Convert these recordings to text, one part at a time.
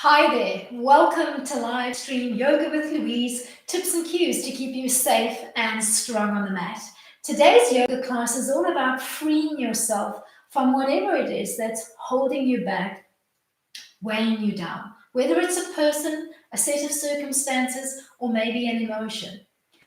Hi there, welcome to live stream Yoga with Louise, tips and cues to keep you safe and strong on the mat. Today's yoga class is all about freeing yourself from whatever it is that's holding you back, weighing you down, whether it's a person, a set of circumstances, or maybe an emotion.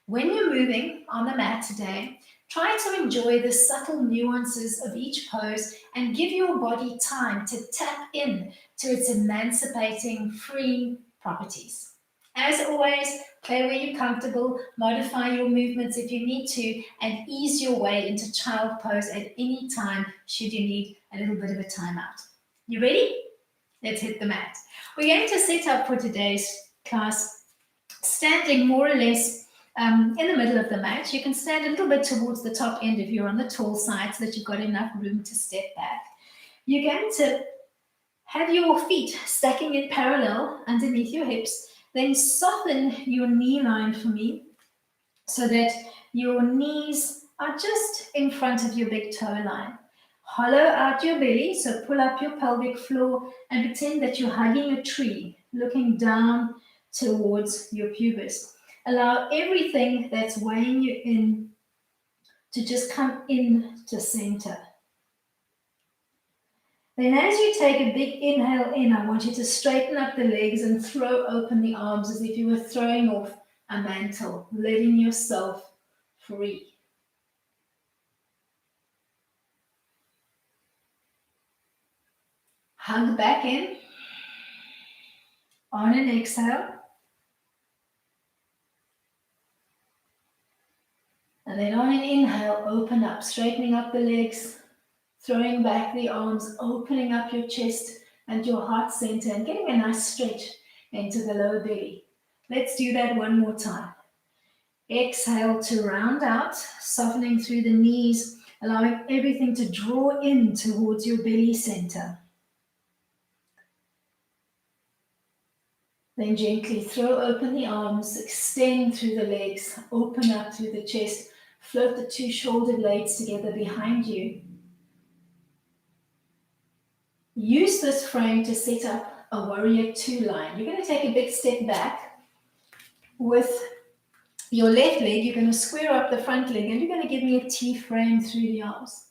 When you're moving on the mat today, try to enjoy the subtle nuances of each pose and give your body time to tap in to its emancipating, freeing properties. As always, play where you're comfortable, modify your movements if you need to, and ease your way into child pose at any time should you need a little bit of a timeout. You ready? Let's hit the mat. We're going to set up for today's class standing more or less in the middle of the mat. You can stand a little bit towards the top end if you're on the tall side so that you've got enough room to step back. You're going to have your feet stacking in parallel underneath your hips. Then soften your knee line for me so that your knees are just in front of your big toe line. Hollow out your belly, so pull up your pelvic floor and pretend that you're hugging a tree, looking down towards your pubis. Allow everything that's weighing you in to just come in to center. Then as you take a big inhale in, I want you to straighten up the legs and throw open the arms as if you were throwing off a mantle, letting yourself free. Hug back in on an exhale. And then on an inhale, open up, straightening up the legs, throwing back the arms, opening up your chest and your heart center and getting a nice stretch into the lower belly. Let's do that one more time. Exhale to round out, softening through the knees, allowing everything to draw in towards your belly center. Then gently throw open the arms, extend through the legs, open up through the chest, float the two shoulder blades together behind you. Use this frame to set up a warrior two line. You're going to take a big step back. With your left leg, you're going to square up the front leg and you're going to give me a T frame through the arms.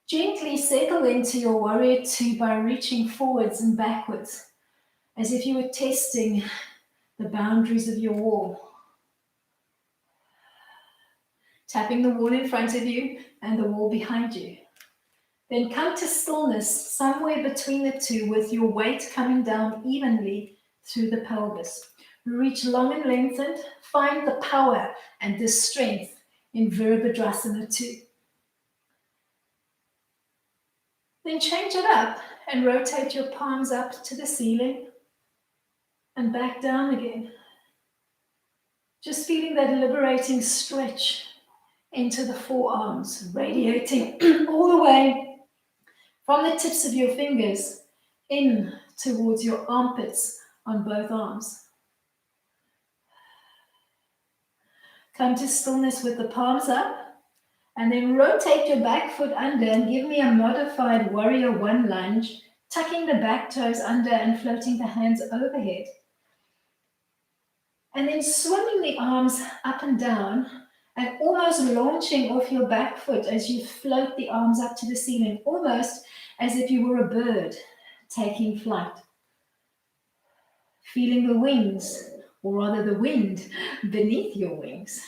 Gently settle into your warrior two by reaching forwards and backwards, as if you were testing the boundaries of your wall. Tapping the wall in front of you and the wall behind you. Then come to stillness somewhere between the two with your weight coming down evenly through the pelvis. Reach long and lengthened. Find the power and the strength in Virabhadrasana 2. Then change it up and rotate your palms up to the ceiling and back down again. Just feeling that liberating stretch into the forearms, radiating all the way from the tips of your fingers in towards your armpits on both arms. Come to stillness with the palms up and then rotate your back foot under and give me a modified warrior one lunge, tucking the back toes under and floating the hands overhead. And then swimming the arms up and down and almost launching off your back foot as you float the arms up to the ceiling, almost as if you were a bird taking flight. Feeling the wings, or rather the wind beneath your wings.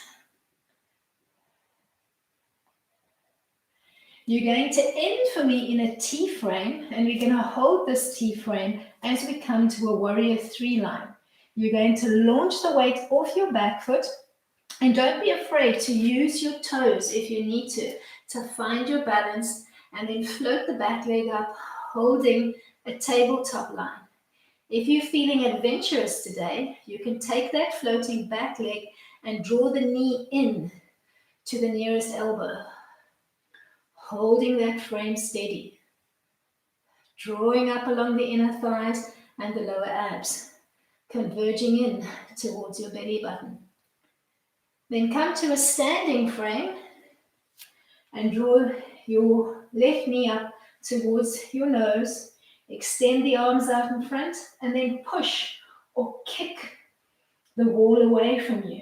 You're going to end for me in a T frame, and we're going to hold this T frame as we come to a warrior three line. You're going to launch the weight off your back foot, and don't be afraid to use your toes if you need to find your balance, and then float the back leg up, holding a tabletop line. If you're feeling adventurous today, you can take that floating back leg and draw the knee in to the nearest elbow, holding that frame steady, drawing up along the inner thighs and the lower abs, converging in towards your belly button. Then come to a standing frame and draw your left knee up towards your nose, Extend the arms out in front and then push or kick the wall away from you.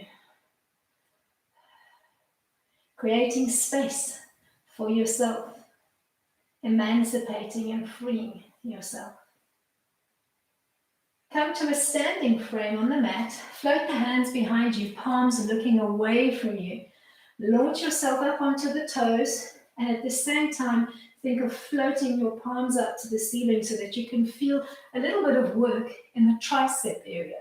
Creating space for yourself. Emancipating and freeing yourself. Come to a standing frame on the mat. Float the hands behind you, palms looking away from you. Launch yourself up onto the toes, and at the same time, think of floating your palms up to the ceiling so that you can feel a little bit of work in the tricep area.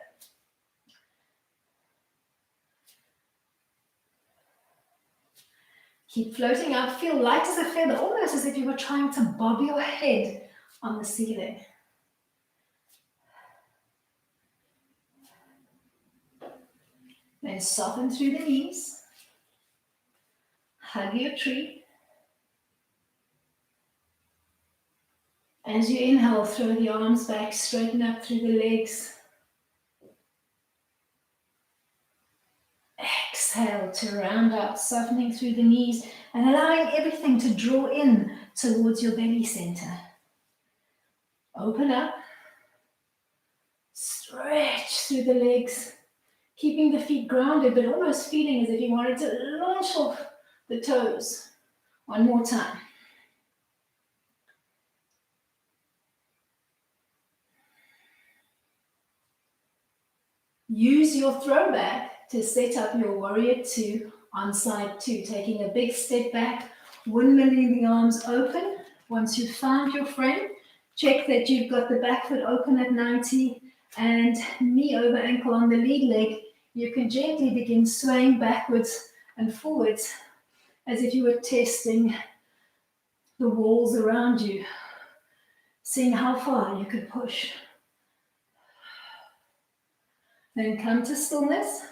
Keep floating up, feel light as a feather, almost as if you were trying to bob your head on the ceiling. Then soften through the knees. Hug your tree. As you inhale, throw the arms back, straighten up through the legs. Exhale to round out, softening through the knees and allowing everything to draw in towards your belly center. Open up. Stretch through the legs, keeping the feet grounded, but almost feeling as if you wanted to launch off the toes. One more time. Use your throwback to set up your warrior two on side two, taking a big step back, windmilling the arms open. Once you've found your frame, check that you've got the back foot open at 90 and knee over ankle on the lead leg. You can gently begin swaying backwards and forwards as if you were testing the walls around you, seeing how far you could push. Then come to stillness.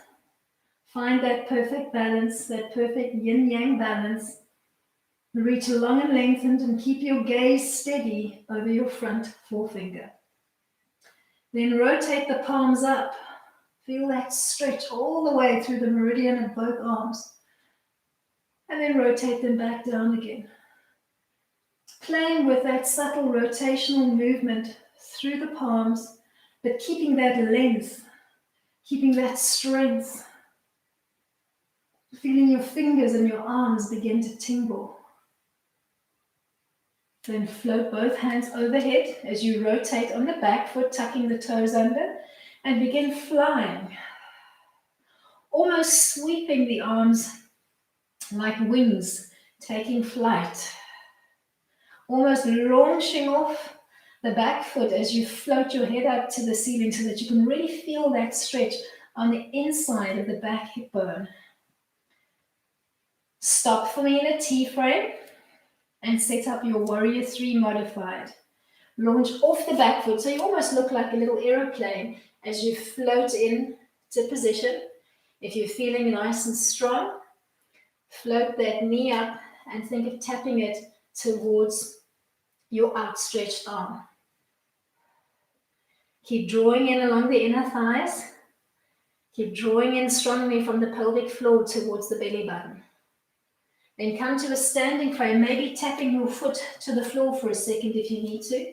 Find that perfect balance, that perfect yin-yang balance. Reach long and lengthened and keep your gaze steady over your front forefinger. Then rotate the palms up. Feel that stretch all the way through the meridian of both arms. And then rotate them back down again. Playing with that subtle rotational movement through the palms, but keeping that length, keeping that strength. Feeling your fingers and your arms begin to tingle. Then float both hands overhead as you rotate on the back foot, tucking the toes under, and begin flying. Almost sweeping the arms like wings, taking flight. Almost launching off the back foot as you float your head up to the ceiling so that you can really feel that stretch on the inside of the back hip bone. Stop for me in a T frame and set up your warrior three modified. Launch off the back foot so you almost look like a little aeroplane as you float in to position. If you're feeling nice and strong, float that knee up and think of tapping it towards your outstretched arm. Keep drawing in along the inner thighs. Keep drawing in strongly from the pelvic floor towards the belly button. Then come to a standing frame, maybe tapping your foot to the floor for a second if you need to.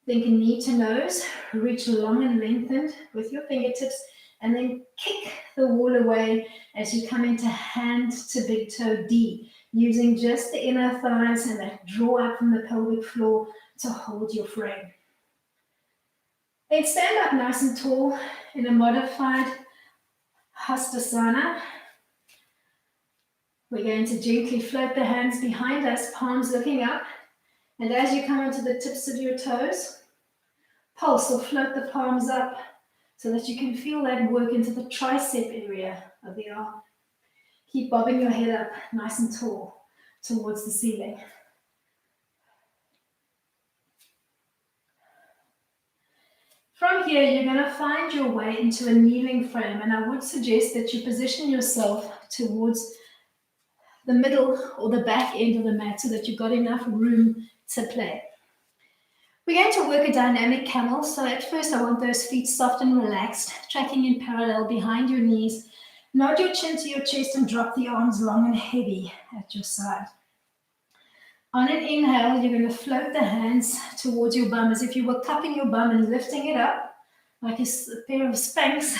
Think knee to nose, reach long and lengthened with your fingertips, and then kick the wall away as you come into hand to big toe D, using just the inner thighs and that draw up from the pelvic floor to hold your frame. Then stand up nice and tall in a modified Sadasana. We're going to gently float the hands behind us, palms looking up. And as you come onto the tips of your toes, pulse or float the palms up so that you can feel that work into the tricep area of the arm. Keep bobbing your head up nice and tall towards the ceiling. From here, you're going to find your way into a kneeling frame, and I would suggest that you position yourself towards the middle or the back end of the mat so that you've got enough room to play. We're going to work a dynamic camel, so at first I want those feet soft and relaxed, tracking in parallel behind your knees. Nod your chin to your chest and drop the arms long and heavy at your side. On an inhale, you're going to float the hands towards your bum as if you were cupping your bum and lifting it up like a pair of Spanx.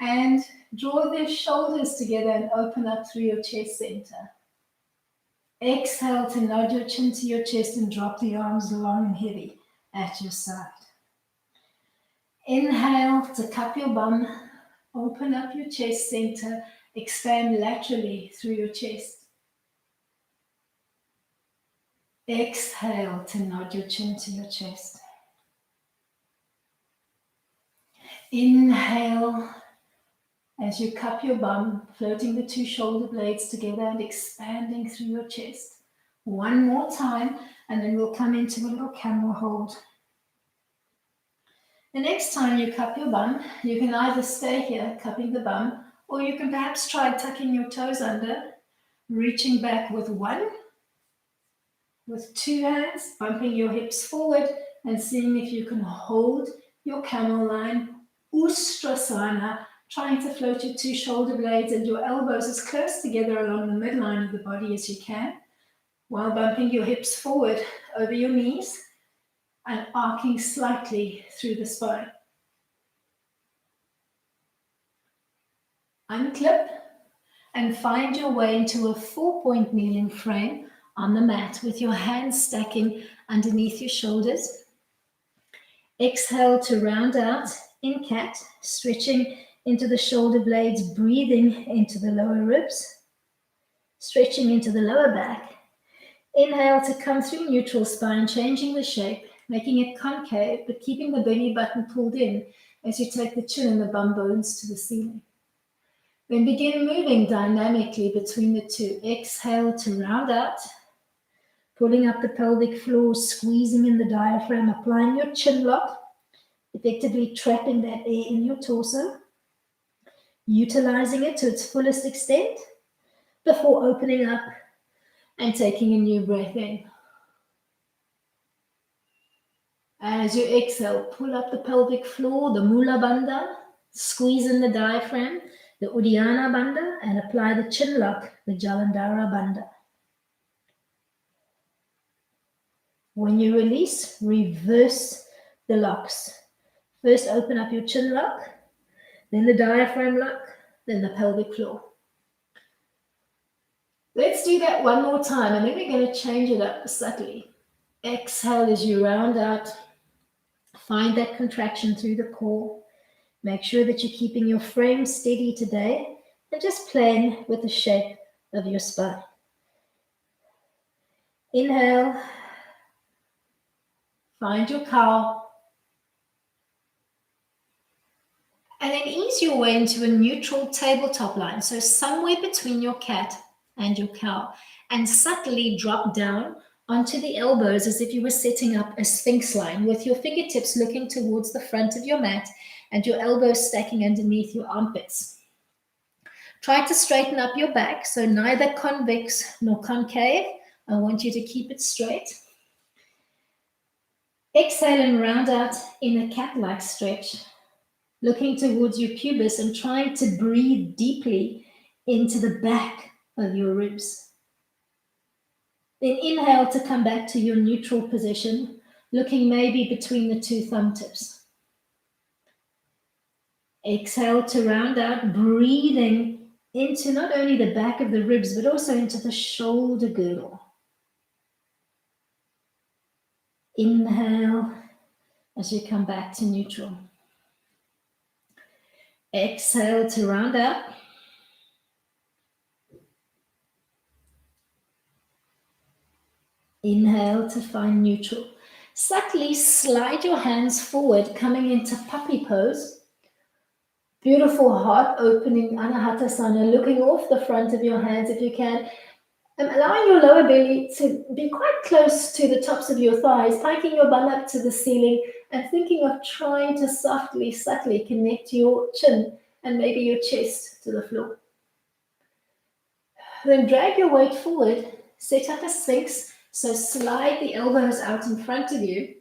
And draw the shoulders together and open up through your chest center. Exhale to nod your chin to your chest and drop the arms long and heavy at your side. Inhale to cup your bum, open up your chest center, expand laterally through your chest. Exhale to nod your chin to your chest. Inhale as you cup your bum, floating the two shoulder blades together and expanding through your chest. One more time, and then we'll come into a little camel hold. The next time you cup your bum, you can either stay here, cupping the bum, or you can perhaps try tucking your toes under, reaching back with one, with two hands, bumping your hips forward, and seeing if you can hold your camel line, Ustrasana, trying to float your two shoulder blades and your elbows as close together along the midline of the body as you can, while bumping your hips forward over your knees and arcing slightly through the spine. Unclip and find your way into a 4-point kneeling frame on the mat with your hands stacking underneath your shoulders. Exhale to round out in cat, stretching into the shoulder blades, breathing into the lower ribs, stretching into the lower back. Inhale to come through neutral spine, changing the shape, making it concave, but keeping the belly button pulled in as you take the chin and the bum bones to the ceiling. Then begin moving dynamically between the two. Exhale to round out, pulling up the pelvic floor, squeezing in the diaphragm, applying your chin lock, effectively trapping that air in your torso, utilizing it to its fullest extent before opening up and taking a new breath in. As you exhale, pull up the pelvic floor, the Mula Bandha, squeeze in the diaphragm, the Uddiyana Bandha, and apply the chin lock, the Jalandhara Bandha. When you release, reverse the locks. First, open up your chin lock, then the diaphragm lock, then the pelvic floor. Let's do that one more time, and then we're going to change it up subtly. Exhale as you round out. Find that contraction through the core. Make sure that you're keeping your frame steady today and just playing with the shape of your spine. Inhale. Find your cow. And then ease your way into a neutral tabletop line. So somewhere between your cat and your cow. And subtly drop down onto the elbows as if you were setting up a sphinx line with your fingertips looking towards the front of your mat and your elbows stacking underneath your armpits. Try to straighten up your back, so neither convex nor concave. I want you to keep it straight. Exhale and round out in a cat-like stretch, looking towards your pubis and trying to breathe deeply into the back of your ribs. Then inhale to come back to your neutral position, looking maybe between the two thumb tips. Exhale to round out, breathing into not only the back of the ribs, but also into the shoulder girdle. Inhale as you come back to neutral. Exhale to round out. Inhale to find neutral. Subtly slide your hands forward, coming into puppy pose. Beautiful heart opening Anahatasana, looking off the front of your hands if you can. Allowing your lower belly to be quite close to the tops of your thighs, piking your bum up to the ceiling and thinking of trying to softly, subtly connect your chin and maybe your chest to the floor. Then drag your weight forward, set up a sphinx. So slide the elbows out in front of you,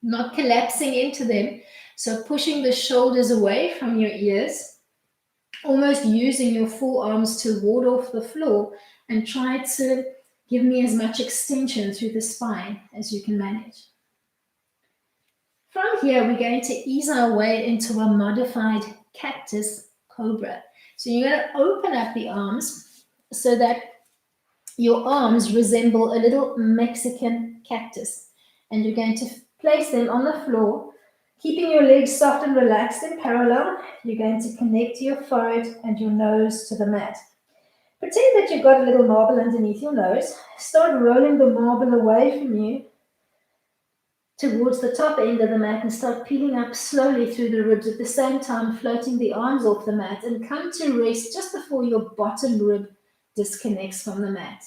not collapsing into them. So pushing the shoulders away from your ears, almost using your forearms to ward off the floor and try to Give me as much extension through the spine as you can manage. From here, we're going to ease our way into a modified Cactus Cobra. So you're going to open up the arms so that your arms resemble a little Mexican cactus. And you're going to place them on the floor, keeping your legs soft and relaxed in parallel. You're going to connect your forehead and your nose to the mat. Pretend that you've got a little marble underneath your nose. Start rolling the marble away from you towards the top end of the mat and start peeling up slowly through the ribs, at the same time floating the arms off the mat, and come to rest just before your bottom rib disconnects from the mat.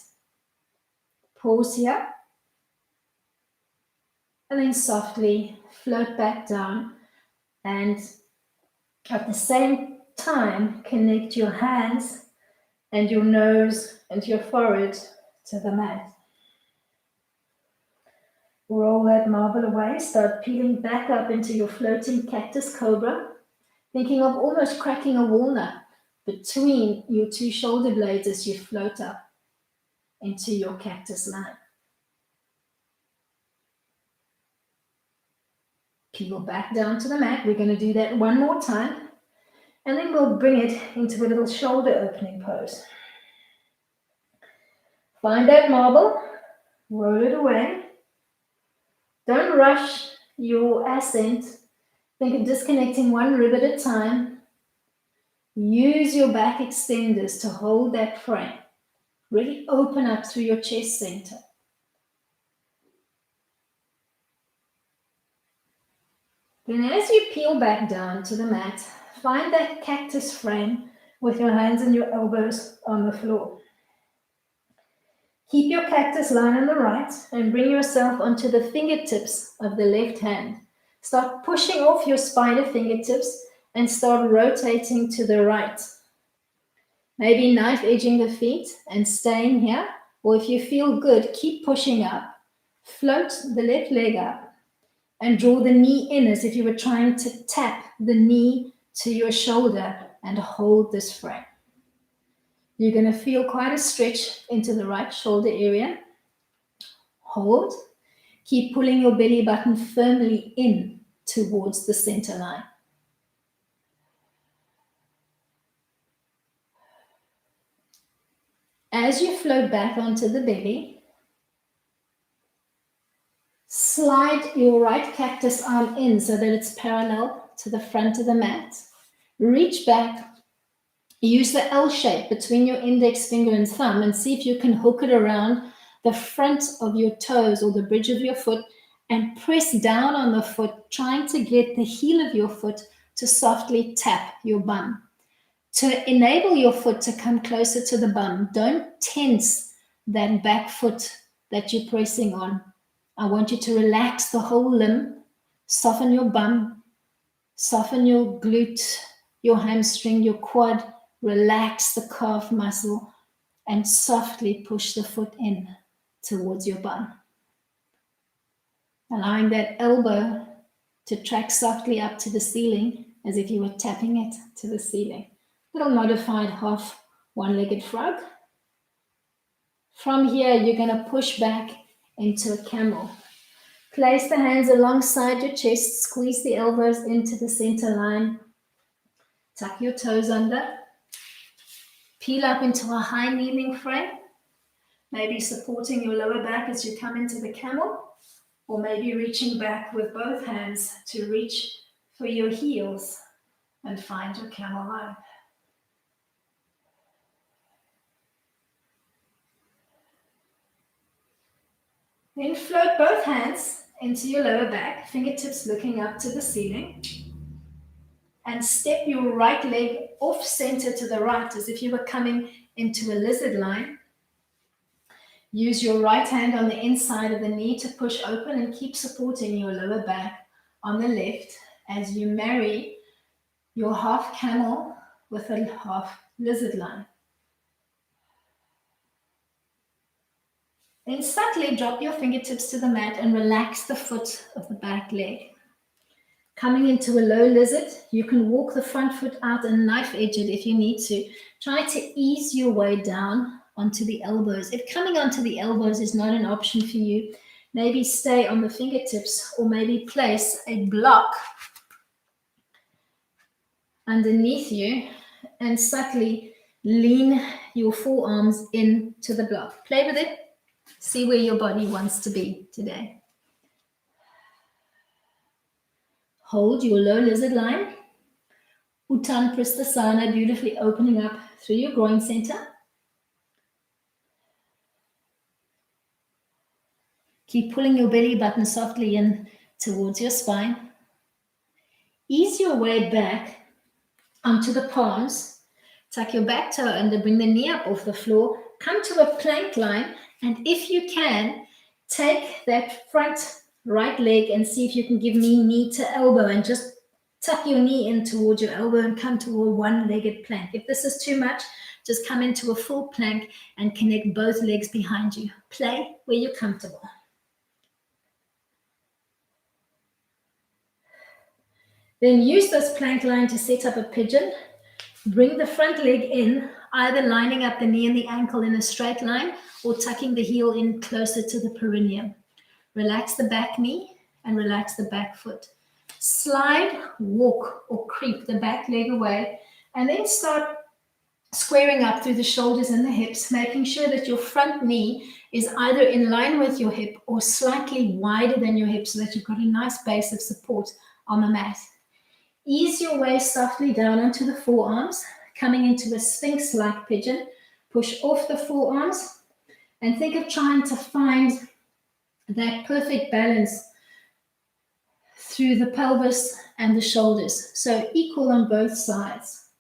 Pause here and then softly float back down, and at the same time connect your hands and your nose and your forehead to the mat. Roll that marble away, start peeling back up into your floating Cactus Cobra, thinking of almost cracking a walnut between your two shoulder blades as you float up into your Cactus Line. Peel back down to the mat. We're going to do that one more time, and then we'll bring it into a little shoulder opening pose. Find that marble, roll it away. Don't rush your ascent. Think of disconnecting one rib at a time. Use your back extenders to hold that frame. Really open up through your chest center. Then as you peel back down to the mat, find that cactus frame with your hands and your elbows on the floor. Keep your cactus line on the right and bring yourself onto the fingertips of the left hand. Start pushing off your spider fingertips and start rotating to the right. Maybe knife edging the feet and staying here, or if you feel good, keep pushing up. Float the left leg up and draw the knee in as if you were trying to tap the knee to your shoulder and hold this frame. You're going to feel quite a stretch into the right shoulder area. Hold. Keep pulling your belly button firmly in towards the center line. As you float back onto the belly, slide your right cactus arm in so that it's parallel to the front of the mat. Reach back. Use the L shape between your index finger and thumb and see if you can hook it around the front of your toes or the bridge of your foot and press down on the foot, trying to get the heel of your foot to softly tap your bum. To enable your foot to come closer to the bum, don't tense that back foot that you're pressing on. I want you to relax the whole limb, soften your bum, soften your glute, your hamstring, your quad. Relax the calf muscle and softly push the foot in towards your bum. Allowing that elbow to track softly up to the ceiling as if you were tapping it to the ceiling. Little modified half one-legged frog. From here, you're going to push back into a camel. Place the hands alongside your chest, squeeze the elbows into the center line. Tuck your toes under. Peel up into a high kneeling frame, maybe supporting your lower back as you come into the camel, or maybe reaching back with both hands to reach for your heels and find your camel line. Then float both hands into your lower back, fingertips looking up to the ceiling. And step your right leg off center to the right as if you were coming into a lizard line. Use your right hand on the inside of the knee to push open and keep supporting your lower back on the left as you marry your half camel with a half lizard line. Then subtly drop your fingertips to the mat and relax the foot of the back leg. Coming into a low lizard, you can walk the front foot out and knife edge it if you need to. Try to ease your way down onto the elbows. If coming onto the elbows is not an option for you, maybe stay on the fingertips, or maybe place a block underneath you and subtly lean your forearms into the block. Play with it. See where your body wants to be today. Hold your low lizard line. Uttanapristhasana, beautifully opening up through your groin center. Keep pulling your belly button softly in towards your spine. Ease your way back onto the palms. Tuck your back toe under, bring the knee up off the floor. Come to a plank line, and if you can, take that front right leg and see if you can give me knee to elbow, and just tuck your knee in towards your elbow and come to a one-legged plank. If this is too much, just come into a full plank and connect both legs behind you. Play where you're comfortable. Then use this plank line to set up a pigeon. Bring the front leg in, either lining up the knee and the ankle in a straight line or tucking the heel in closer to the perineum. Relax the back knee and relax the back foot. Slide, walk, or creep the back leg away, and then start squaring up through the shoulders and the hips, making sure that your front knee is either in line with your hip or slightly wider than your hip, so that you've got a nice base of support on the mat. Ease your way softly down onto the forearms, coming into a sphinx-like pigeon. Push off the forearms and think of trying to find that perfect balance through the pelvis and the shoulders, so equal on both sides.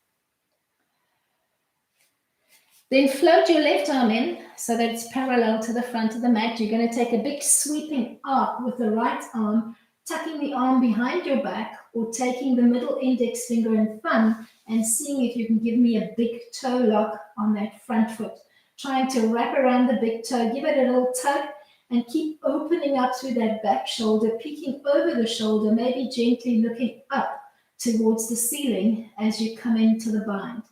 Then float your left arm in so that it's parallel to the front of the mat. You're going to take a big sweeping arc with the right arm, tucking the arm behind your back, or taking the middle index finger and thumb and seeing if you can give me a big toe lock on that front foot. Trying to wrap around the big toe, give it a little tug, and keep opening up through that back shoulder, peeking over the shoulder, maybe gently looking up towards the ceiling as you come into the bind.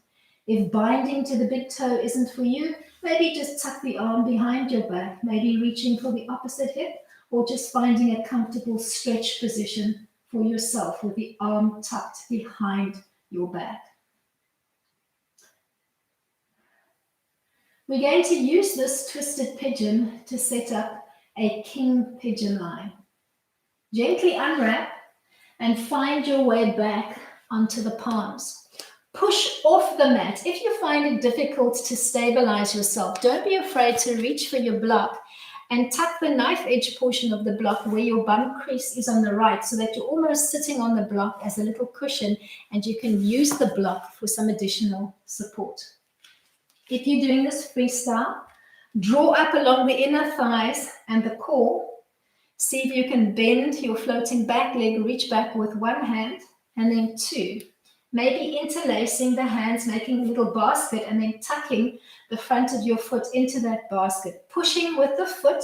If binding to the big toe isn't for you, maybe just tuck the arm behind your back, maybe reaching for the opposite hip, or just finding a comfortable stretch position for yourself with the arm tucked behind your back. We're going to use this twisted pigeon to set up a king pigeon line. Gently unwrap and find your way back onto the palms. Push off the mat. If you find it difficult to stabilize yourself, don't be afraid to reach for your block and tuck the knife edge portion of the block where your bum crease is on the right, so that you're almost sitting on the block as a little cushion, and you can use the block for some additional support. If you're doing this freestyle, draw up along the inner thighs and the core. See if you can bend your floating back leg, reach back with one hand, and then two. Maybe interlacing the hands, making a little basket, and then tucking the front of your foot into that basket. Pushing with the foot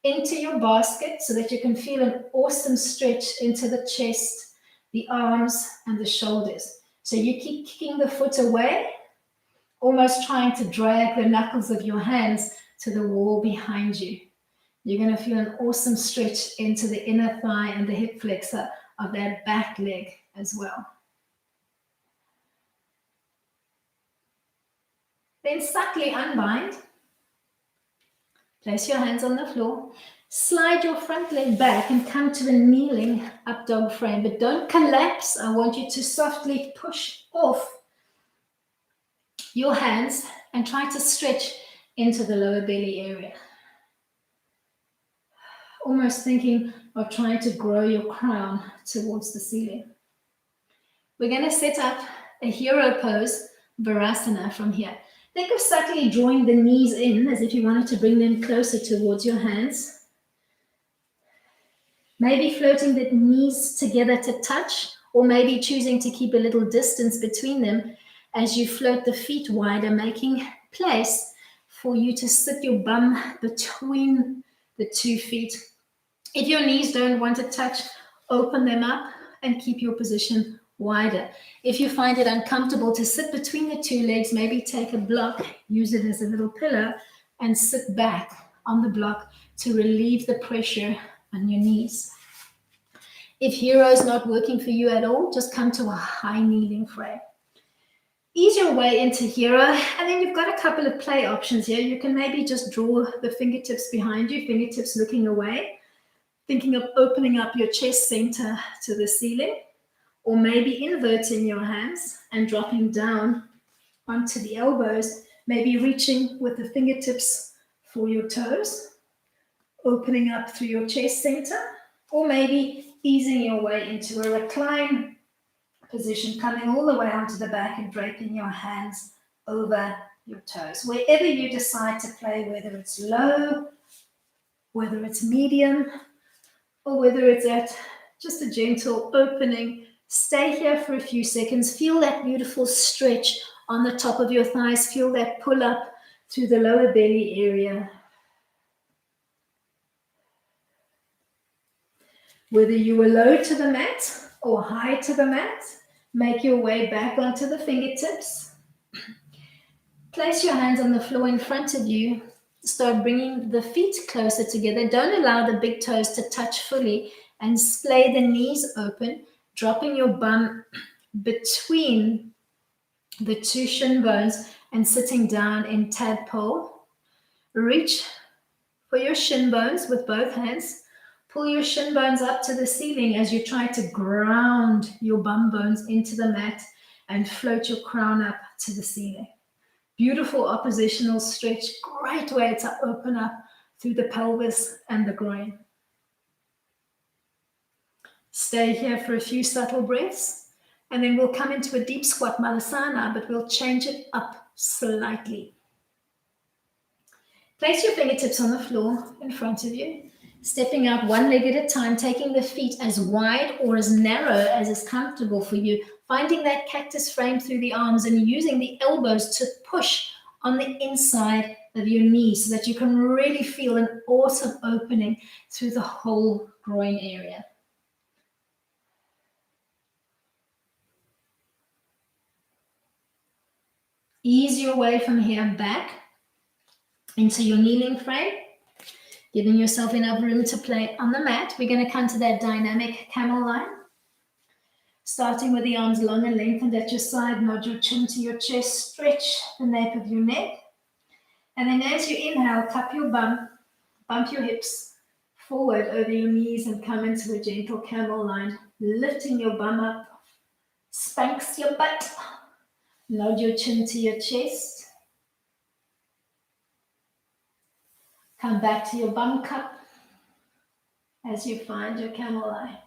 into your basket so that you can feel an awesome stretch into the chest, the arms, and the shoulders. So you keep kicking the foot away, almost trying to drag the knuckles of your hands to the wall behind you. You're going to feel an awesome stretch into the inner thigh and the hip flexor of that back leg as well. Then subtly unbind. Place your hands on the floor. Slide your front leg back and come to a kneeling up dog frame. But don't collapse. I want you to softly push off your hands and try to stretch into the lower belly area. Almost thinking of trying to grow your crown towards the ceiling. We're going to set up a hero pose, Varasana, from here. Think of subtly drawing the knees in as if you wanted to bring them closer towards your hands. Maybe floating the knees together to touch, or maybe choosing to keep a little distance between them as you float the feet wider, making place for you to sit your bum between the 2 feet. If your knees don't want to touch, open them up and keep your position wider. If you find it uncomfortable to sit between the two legs, maybe take a block, use it as a little pillow, and sit back on the block to relieve the pressure on your knees. If hero is not working for you at all, just come to a high kneeling frame. Ease your way into hero, and then you've got a couple of play options here. You can maybe just draw the fingertips behind you, fingertips looking away, thinking of opening up your chest center to the ceiling, or maybe inverting your hands and dropping down onto the elbows, maybe reaching with the fingertips for your toes, opening up through your chest center, or maybe easing your way into a recline position, coming all the way onto the back and draping your hands over your toes. Wherever you decide to play, whether it's low, whether it's medium, or whether it's at just a gentle opening, stay here for a few seconds. Feel that beautiful stretch on the top of your thighs. Feel that pull up through the lower belly area. Whether you were low to the mat or high to the mat, make your way back onto the fingertips. Place your hands on the floor in front of you. Start bringing the feet closer together. Don't allow the big toes to touch fully, and splay the knees open, dropping your bum between the two shin bones and sitting down in tadpole. Reach for your shin bones with both hands. Pull your shin bones up to the ceiling as you try to ground your bum bones into the mat and float your crown up to the ceiling. Beautiful oppositional stretch, great way to open up through the pelvis and the groin. Stay here for a few subtle breaths, and then we'll come into a deep squat Malasana, but we'll change it up slightly. Place your fingertips on the floor in front of you, stepping out one leg at a time, taking the feet as wide or as narrow as is comfortable for you, finding that cactus frame through the arms and using the elbows to push on the inside of your knees so that you can really feel an awesome opening through the whole groin area. Ease your way from here back into your kneeling frame, giving yourself enough room to play on the mat. We're going to come to that dynamic camel line. Starting with the arms long and lengthened at your side, nod your chin to your chest, stretch the nape of your neck. And then as you inhale, cup your bum, bump your hips forward over your knees and come into a gentle camel line, lifting your bum up, spanks your butt, nod your chin to your chest. Come back to your bum cup as you find your camel line.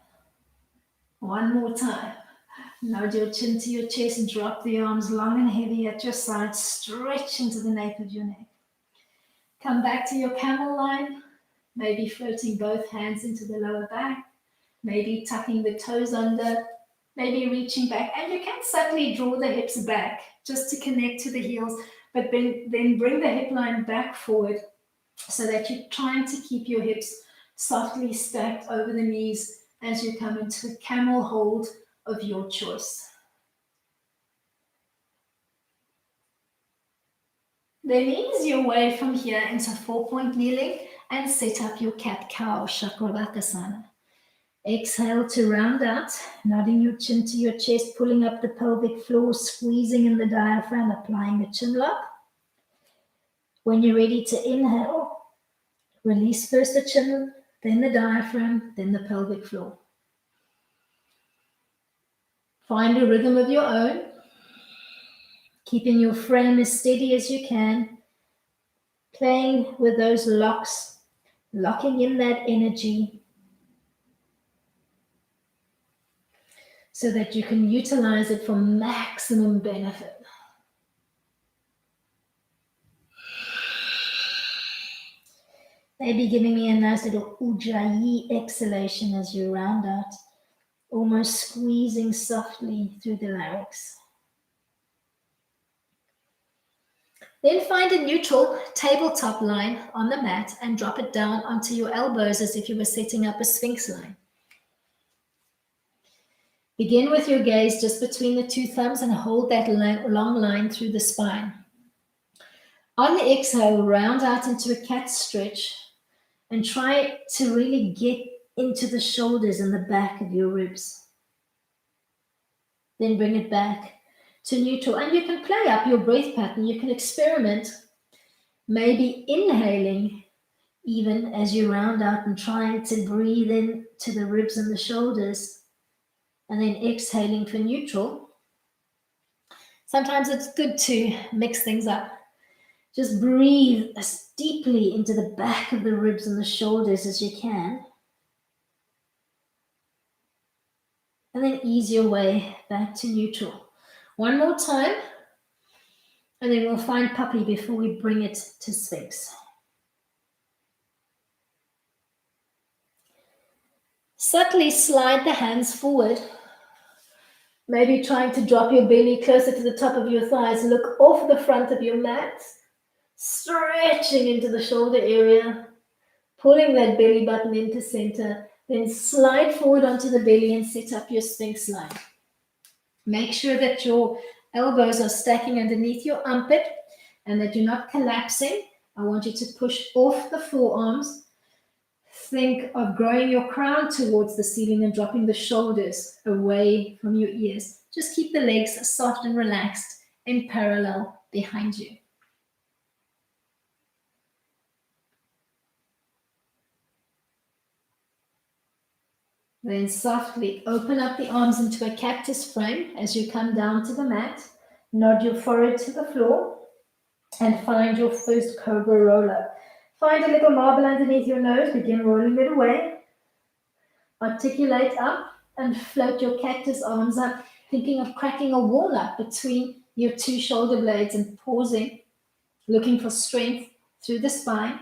One more time. Nod your chin to your chest and drop the arms long and heavy at your side. Stretch into the nape of your neck. Come back to your camel line. Maybe floating both hands into the lower back. Maybe tucking the toes under. Maybe reaching back. And you can subtly draw the hips back just to connect to the heels. But then bring the hip line back forward so that you're trying to keep your hips softly stacked over the knees as you come into a camel hold of your choice. Then ease your way from here into 4-point kneeling and set up your cat-cow, Varasana. Exhale to round out, nodding your chin to your chest, pulling up the pelvic floor, squeezing in the diaphragm, applying a chin lock. When you're ready to inhale, release first the chin, then the diaphragm, then the pelvic floor. Find a rhythm of your own, keeping your frame as steady as you can, playing with those locks, locking in that energy so that you can utilize it for maximum benefit. Maybe giving me a nice little ujjayi exhalation as you round out, almost squeezing softly through the larynx. Then find a neutral tabletop line on the mat and drop it down onto your elbows as if you were setting up a sphinx line. Begin with your gaze just between the two thumbs and hold that long line through the spine. On the exhale, round out into a cat stretch and try to really get into the shoulders and the back of your ribs. Then bring it back to neutral. And you can play up your breath pattern. You can experiment, maybe inhaling even as you round out and trying to breathe in to the ribs and the shoulders, and then exhaling for neutral. Sometimes it's good to mix things up. Just breathe as deeply into the back of the ribs and the shoulders as you can. And then ease your way back to neutral. One more time. And then we'll find puppy before we bring it to Sphinx. Subtly slide the hands forward. Maybe trying to drop your belly closer to the top of your thighs. Look off the front of your mat. Stretching into the shoulder area. Pulling that belly button into center. Then slide forward onto the belly and set up your Sphinx line. Make sure that your elbows are stacking underneath your armpit and that you're not collapsing. I want you to push off the forearms. Think of growing your crown towards the ceiling and dropping the shoulders away from your ears. Just keep the legs soft and relaxed in parallel behind you. Then softly open up the arms into a cactus frame as you come down to the mat. Nod your forehead to the floor and find your first Cobra roll-up. Find a little marble underneath your nose. Begin rolling it away. Articulate up and float your cactus arms up, thinking of cracking a walnut between your two shoulder blades and pausing, looking for strength through the spine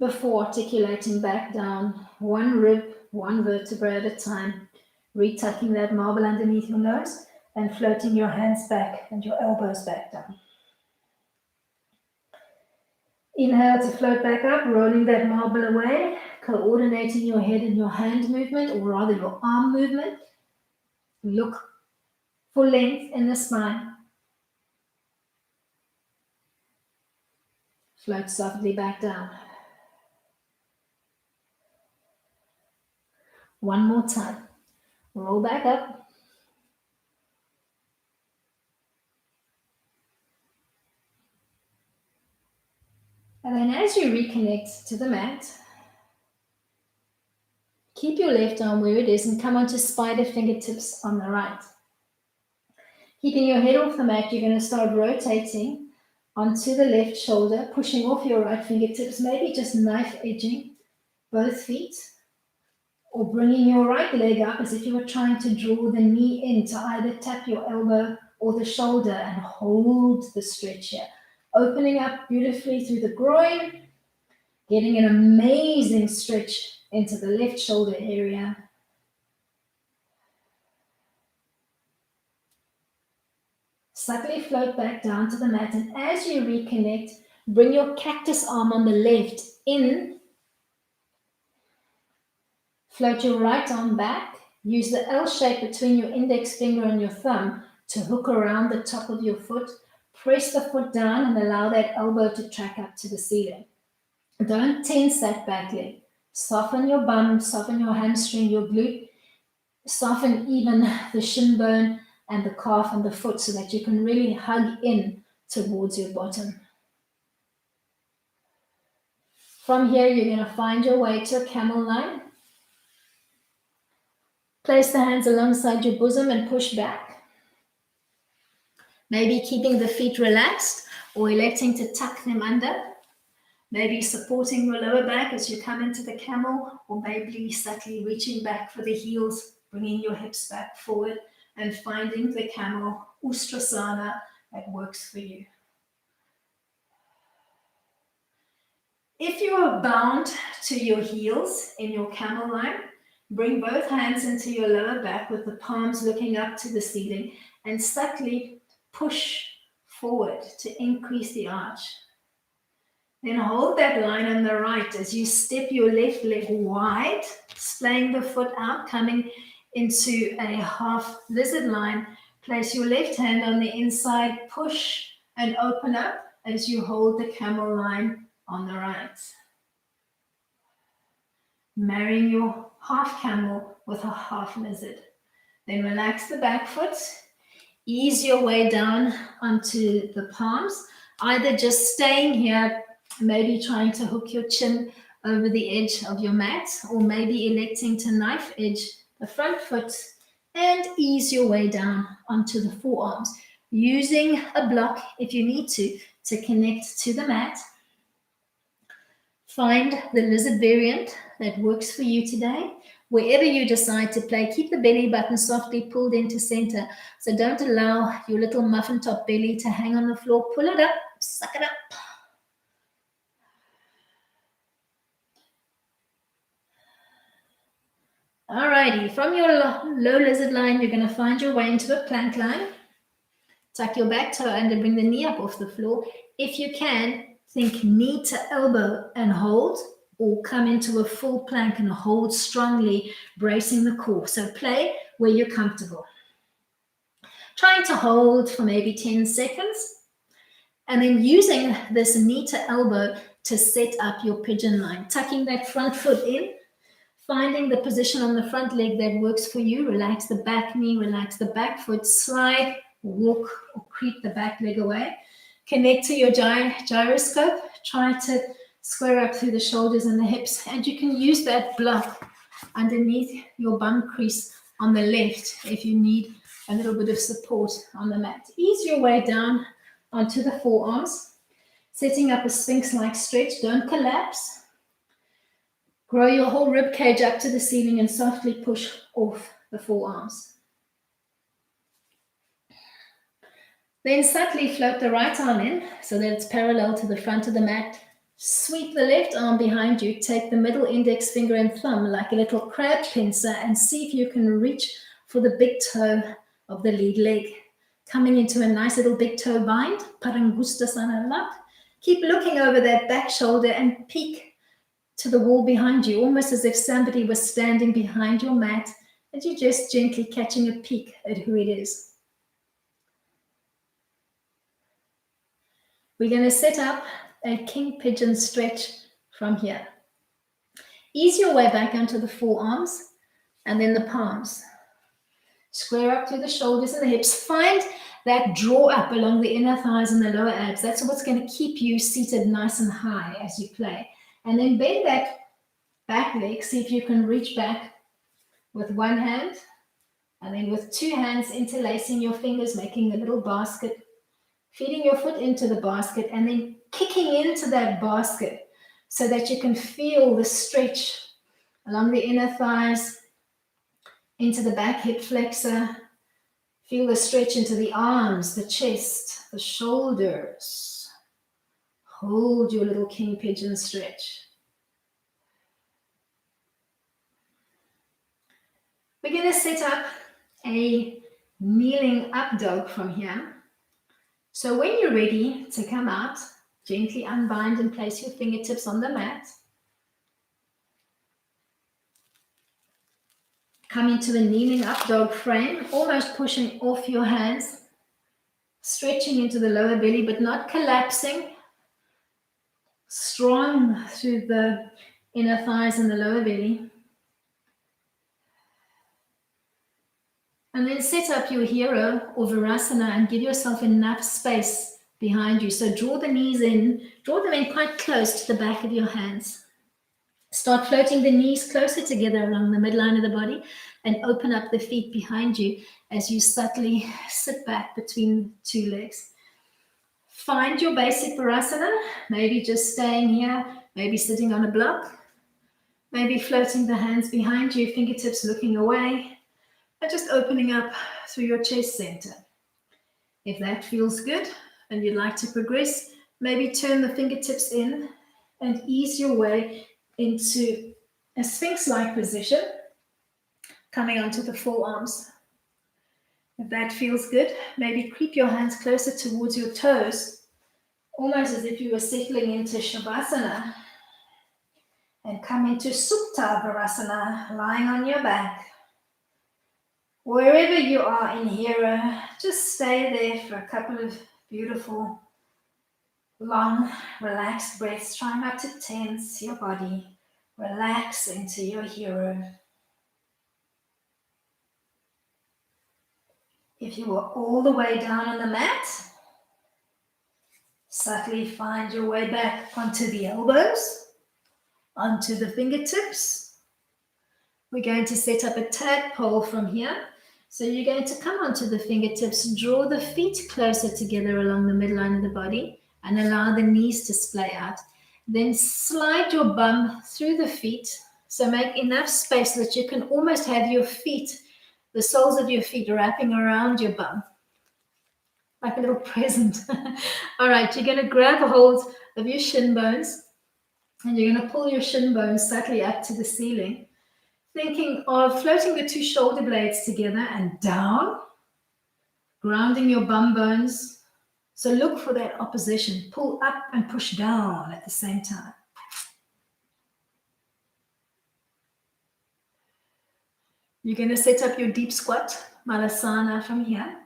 before articulating back down, one rib, one vertebra at a time, retucking that marble underneath your nose and floating your hands back and your elbows back down. Inhale to float back up, rolling that marble away, coordinating your head and your hand movement, or rather your arm movement. Look for length in the spine. Float softly back down. One more time. Roll back up. And then as you reconnect to the mat, keep your left arm where it is and come onto spider fingertips on the right. Keeping your head off the mat, you're going to start rotating onto the left shoulder, pushing off your right fingertips, maybe just knife edging both feet, or bringing your right leg up as if you were trying to draw the knee in to either tap your elbow or the shoulder and hold the stretch here. Opening up beautifully through the groin, getting an amazing stretch into the left shoulder area. Subtly float back down to the mat, and as you reconnect, bring your cactus arm on the left in. Float your right arm back. Use the L shape between your index finger and your thumb to hook around the top of your foot. Press the foot down and allow that elbow to track up to the ceiling. Don't tense that back leg. Soften your bum, soften your hamstring, your glute. Soften even the shin bone and the calf and the foot so that you can really hug in towards your bottom. From here, you're going to find your way to a camel line. Place the hands alongside your bosom and push back. Maybe keeping the feet relaxed or electing to tuck them under. Maybe supporting your lower back as you come into the camel, or maybe subtly reaching back for the heels, bringing your hips back forward and finding the camel Ustrasana that works for you. If you are bound to your heels in your camel line, bring both hands into your lower back with the palms looking up to the ceiling and subtly push forward to increase the arch. Then hold that line on the right as you step your left leg wide, splaying the foot out, coming into a half lizard line. Place your left hand on the inside, push and open up as you hold the camel line on the right. Marrying your half camel with a half lizard. Then relax the back foot. Ease your way down onto the palms, either just staying here, maybe trying to hook your chin over the edge of your mat, or maybe electing to knife edge the front foot and ease your way down onto the forearms, using a block if you need to connect to the mat. Find the lizard variant that works for you today. Wherever you decide to play, keep the belly button softly pulled into center. So don't allow your little muffin top belly to hang on the floor. Pull it up, suck it up. Alrighty, from your low lizard line, you're going to find your way into a plank line. Tuck your back toe under, bring the knee up off the floor. If you can, think knee to elbow and hold, or come into a full plank and hold strongly, bracing the core. So play where you're comfortable. Trying to hold for maybe 10 seconds, and then using this knee to elbow to set up your pigeon line. Tucking that front foot in, finding the position on the front leg that works for you. Relax the back knee, relax the back foot, slide, walk, or creep the back leg away. Connect to your gyroscope. Try to square up through the shoulders and the hips, and you can use that block underneath your bum crease on the left if you need a little bit of support on the mat. Ease your way down onto the forearms, setting up a sphinx-like stretch. Don't collapse. Grow your whole rib cage up to the ceiling and softly push off the forearms. Then subtly float the right arm in so that it's parallel to the front of the mat. Sweep the left arm behind you. Take the middle index finger and thumb like a little crab pincer and see if you can reach for the big toe of the lead leg. Coming into a nice little big toe bind, Padangusthasana lock. Keep looking over that back shoulder and peek to the wall behind you, almost as if somebody was standing behind your mat and you're just gently catching a peek at who it is. We're going to set up a king pigeon stretch from here. Ease your way back onto the forearms and then the palms. Square up through the shoulders and the hips. Find that draw up along the inner thighs and the lower abs. That's what's going to keep you seated nice and high as you play. And then bend that back leg. See if you can reach back with one hand, and then with two hands interlacing your fingers, making a little basket, feeding your foot into the basket, and then kicking into that basket so that you can feel the stretch along the inner thighs, into the back hip flexor. Feel the stretch into the arms, the chest, the shoulders. Hold your little king pigeon stretch. We're going to set up a kneeling up dog from here. So when you're ready to come out, gently unbind and place your fingertips on the mat. Come into a kneeling up dog frame, almost pushing off your hands, stretching into the lower belly, but not collapsing. Strong through the inner thighs and the lower belly. And then set up your hero or Varasana and give yourself enough space behind you. So draw the knees in, draw them in quite close to the back of your hands. Start floating the knees closer together along the midline of the body and open up the feet behind you as you subtly sit back between two legs. Find your basic Varasana, maybe just staying here, maybe sitting on a block, maybe floating the hands behind you, fingertips looking away, and just opening up through your chest center. If that feels good and you'd like to progress, maybe turn the fingertips in and ease your way into a sphinx-like position, coming onto the forearms. If that feels good, maybe creep your hands closer towards your toes almost as if you were settling into Shavasana, and come into Supta Varasana, lying on your back. Wherever you are in here, just stay there for a couple of beautiful, long, relaxed breaths. Try not to tense your body. Relax into your hero. If you are all the way down on the mat, subtly find your way back onto the elbows, onto the fingertips. We're going to set up a tadpole from here. So you're going to come onto the fingertips, draw the feet closer together along the midline of the body, and allow the knees to splay out. Then slide your bum through the feet. So make enough space that you can almost have your feet, the soles of your feet wrapping around your bum, like a little present. All right, you're going to grab a hold of your shin bones, and you're going to pull your shin bones subtly up to the ceiling, thinking of floating the two shoulder blades together and down, grounding your bum bones. So look for that opposition. Pull up and push down at the same time. You're going to set up your deep squat, Malasana, from here.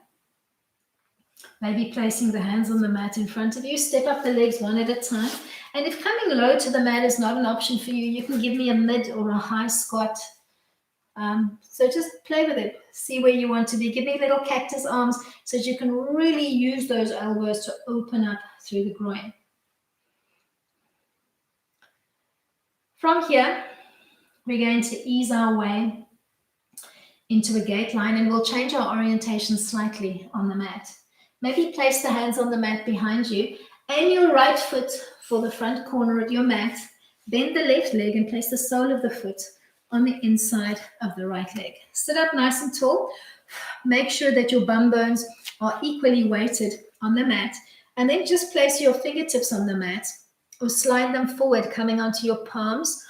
Maybe placing the hands on the mat in front of you. Step up the legs one at a time. And if coming low to the mat is not an option for you, you can give me a mid or a high squat. So just play with it. See where you want to be. Give me little cactus arms so that you can really use those elbows to open up through the groin. From here, we're going to ease our way into a gate line, and we'll change our orientation slightly on the mat. Maybe place the hands on the mat behind you and your right foot for the front corner of your mat. Bend the left leg and place the sole of the foot on the inside of the right leg. Sit up nice and tall. Make sure that your bum bones are equally weighted on the mat, and then just place your fingertips on the mat or slide them forward, coming onto your palms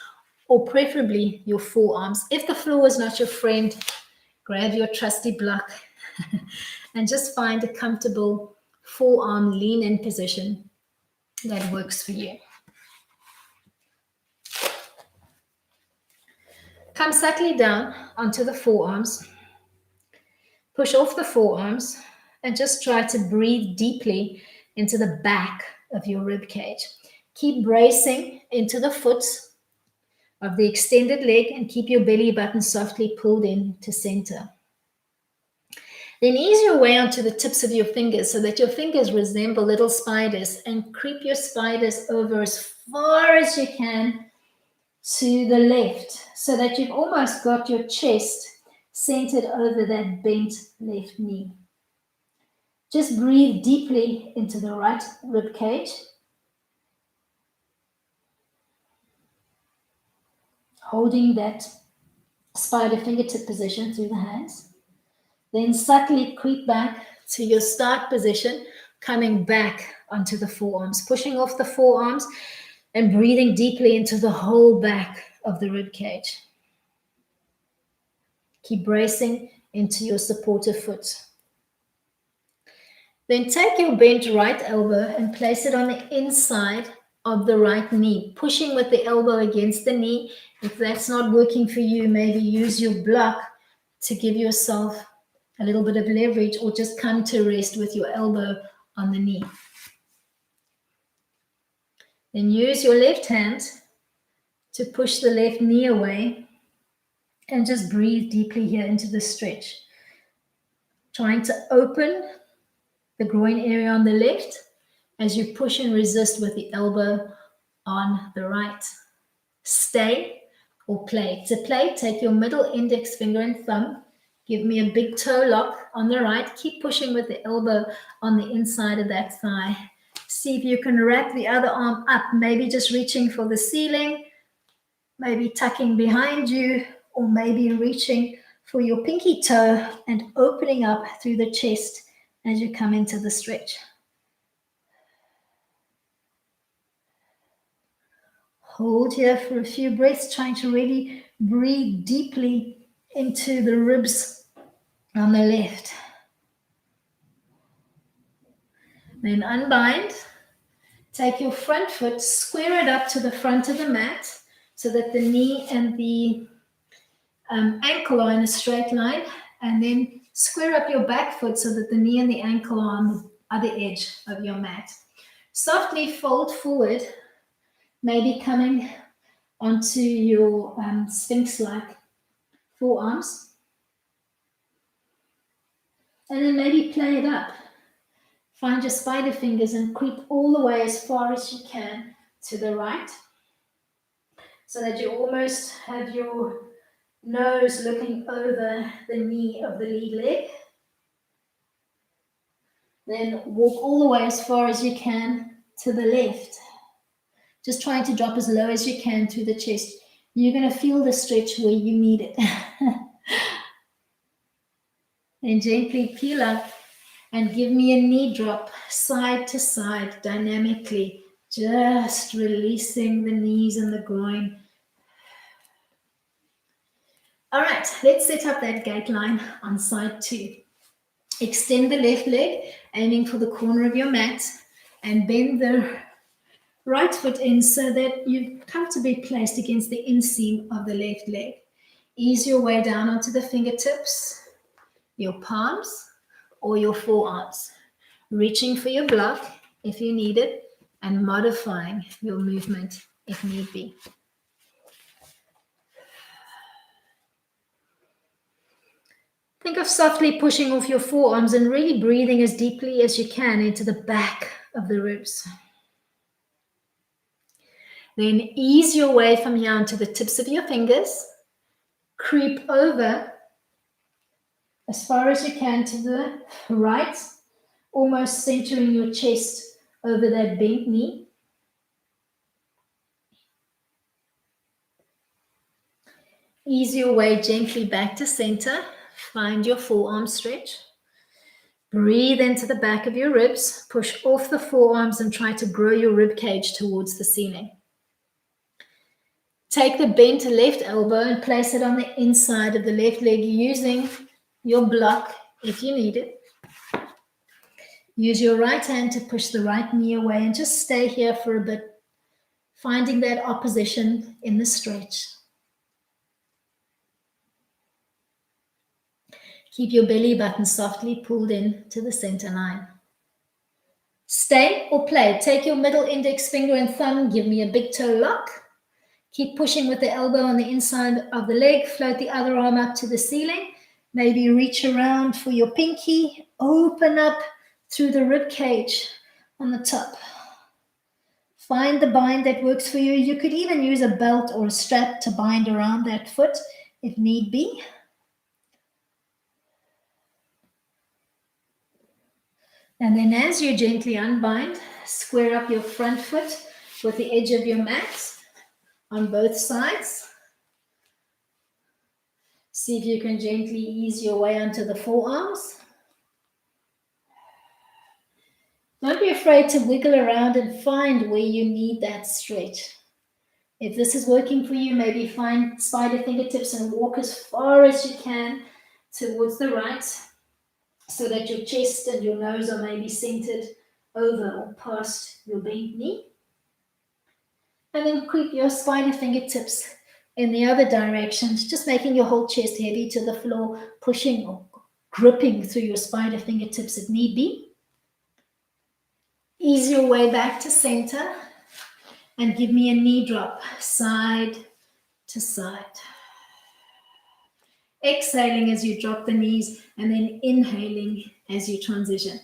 or preferably your forearms. If the floor is not your friend, grab your trusty block and just find a comfortable forearm lean-in position that works for you. Come subtly down onto the forearms. Push off the forearms and just try to breathe deeply into the back of your rib cage. Keep bracing into the foot of the extended leg and keep your belly button softly pulled in to center. Then ease your way onto the tips of your fingers so that your fingers resemble little spiders, and creep your spiders over as far as you can to the left so that you've almost got your chest centered over that bent left knee. Just breathe deeply into the right rib cage. Holding that spider fingertip position through the hands. Then subtly creep back to your start position, coming back onto the forearms, pushing off the forearms and breathing deeply into the whole back of the rib cage. Keep bracing into your supportive foot. Then take your bent right elbow and place it on the inside of the right knee, pushing with the elbow against the knee. If that's not working for you, maybe use your block to give yourself a little bit of leverage, or just come to rest with your elbow on the knee. Then use your left hand to push the left knee away and just breathe deeply here into the stretch. Trying to open the groin area on the left as you push and resist with the elbow on the right. Stay or play. To play, take your middle index finger and thumb. Give me a big toe lock on the right. Keep pushing with the elbow on the inside of that thigh. See if you can wrap the other arm up, maybe just reaching for the ceiling, maybe tucking behind you, or maybe reaching for your pinky toe and opening up through the chest as you come into the stretch. Hold here for a few breaths, trying to really breathe deeply into the ribs on the left. Then unbind Take your front foot, square it up to the front of the mat so that the knee and the ankle are in a straight line, and then square up your back foot so that the knee and the ankle are on the other edge of your mat. Softly fold forward, maybe coming onto your sphinx-like forearms. And then maybe play it up. Find your spider fingers and creep all the way as far as you can to the right, so that you almost have your nose looking over the knee of the lead leg. Then walk all the way as far as you can to the left. Just trying to drop as low as you can through the chest. You're going to feel the stretch where you need it. Then gently peel up and give me a knee drop side to side dynamically, just releasing the knees and the groin. All right, let's set up that gate line on side 2. Extend the left leg, aiming for the corner of your mat, and bend the right foot in so that you're comfortably placed against the inseam of the left leg. Ease your way down onto the fingertips, your palms, or your forearms, reaching for your block if you need it, and modifying your movement if need be. Think of softly pushing off your forearms and really breathing as deeply as you can into the back of the ribs. Then ease your way from here onto the tips of your fingers. Creep over as far as you can to the right, almost centering your chest over that bent knee. Ease your way gently back to center. Find your forearm stretch. Breathe into the back of your ribs. Push off the forearms and try to grow your rib cage towards the ceiling. Take the bent left elbow and place it on the inside of the left leg using your block if you need it. Use your right hand to push the right knee away and just stay here for a bit, finding that opposition in the stretch. Keep your belly button softly pulled in to the center line. Stay or play. Take your middle index finger and thumb. Give me a big toe lock. Keep pushing with the elbow on the inside of the leg. Float the other arm up to the ceiling. Maybe reach around for your pinky. Open up through the rib cage on the top. Find the bind that works for you. You could even use a belt or a strap to bind around that foot if need be. And then as you gently unbind, square up your front foot with the edge of your mat on both sides. See if you can gently ease your way onto the forearms. Don't be afraid to wiggle around and find where you need that stretch. If this is working for you, maybe find spider fingertips and walk as far as you can towards the right, so that your chest and your nose are maybe centered over or past your bent knee. And then creep your spider fingertips in the other direction, just making your whole chest heavy to the floor, pushing or gripping through your spider fingertips if need be. Ease your way back to center and give me a knee drop, side to side. Exhaling as you drop the knees and then inhaling as you transition.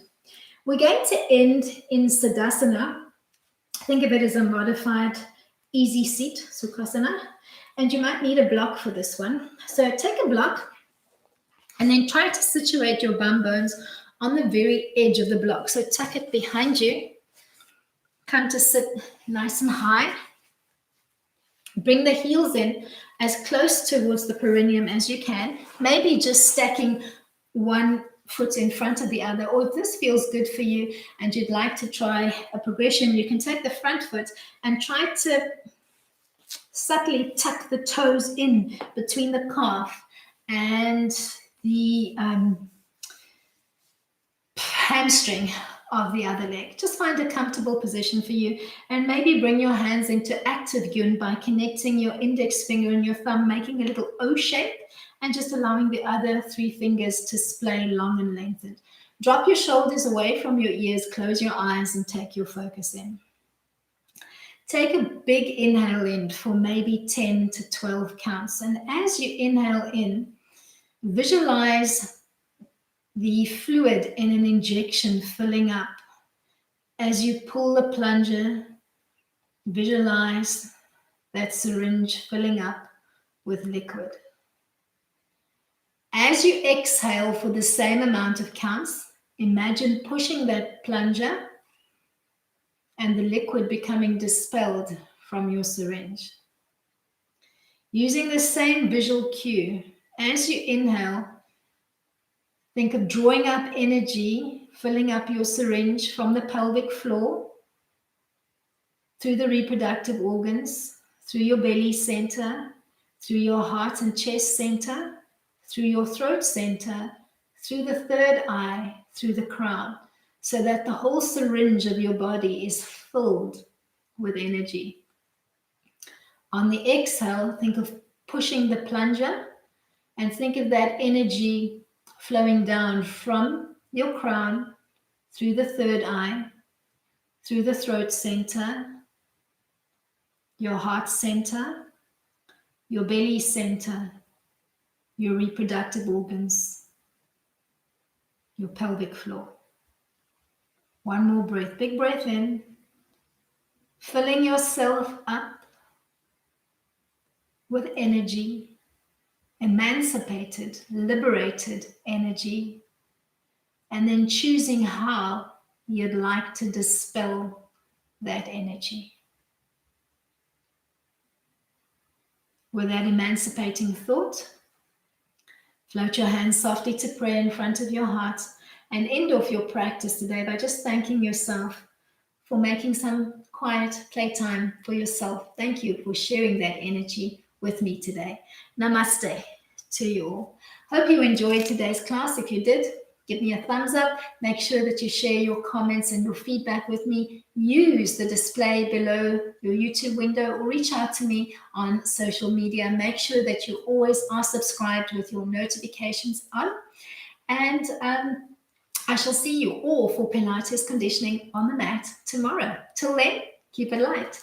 We're going to end in Sadasana. Think of it as a modified easy seat, Sukhasana, and you might need a block for this one. So take a block and then try to situate your bum bones on the very edge of the block. So tuck it behind you. Come to sit nice and high. Bring the heels in as close towards the perineum as you can, maybe just stacking one foot in front of the other, or if this feels good for you and you'd like to try a progression, you can take the front foot and try to subtly tuck the toes in between the calf and the hamstring of the other leg. Just find a comfortable position for you, and maybe bring your hands into active yun by connecting your index finger and your thumb, making a little O shape, and just allowing the other 3 fingers to splay long and lengthened. Drop your shoulders away from your ears, close your eyes, and take your focus in. Take a big inhale in for maybe 10 to 12 counts. And as you inhale in, visualize the fluid in an injection filling up. As you pull the plunger, visualize that syringe filling up with liquid. As you exhale for the same amount of counts, imagine pushing that plunger and the liquid becoming dispelled from your syringe. Using the same visual cue, as you inhale, think of drawing up energy, filling up your syringe from the pelvic floor, through the reproductive organs, through your belly center, through your heart and chest center, through your throat center, through the third eye, through the crown, so that the whole syringe of your body is filled with energy. On the exhale, think of pushing the plunger and think of that energy flowing down from your crown, through the third eye, through the throat center, your heart center, your belly center, your reproductive organs, your pelvic floor. One more breath, big breath in, filling yourself up with energy, emancipated, liberated energy, and then choosing how you'd like to dispel that energy. With that emancipating thought, float your hands softly to prayer in front of your heart, and end off your practice today by just thanking yourself for making some quiet playtime for yourself. Thank you for sharing that energy with me today. Namaste to you all. Hope you enjoyed today's class. If you did, give me a thumbs up. Make sure that you share your comments and your feedback with me. Use the display below your YouTube window or reach out to me on social media. Make sure that you always are subscribed with your notifications on. And I shall see you all for Pilates conditioning on the mat tomorrow. Till then, keep it light.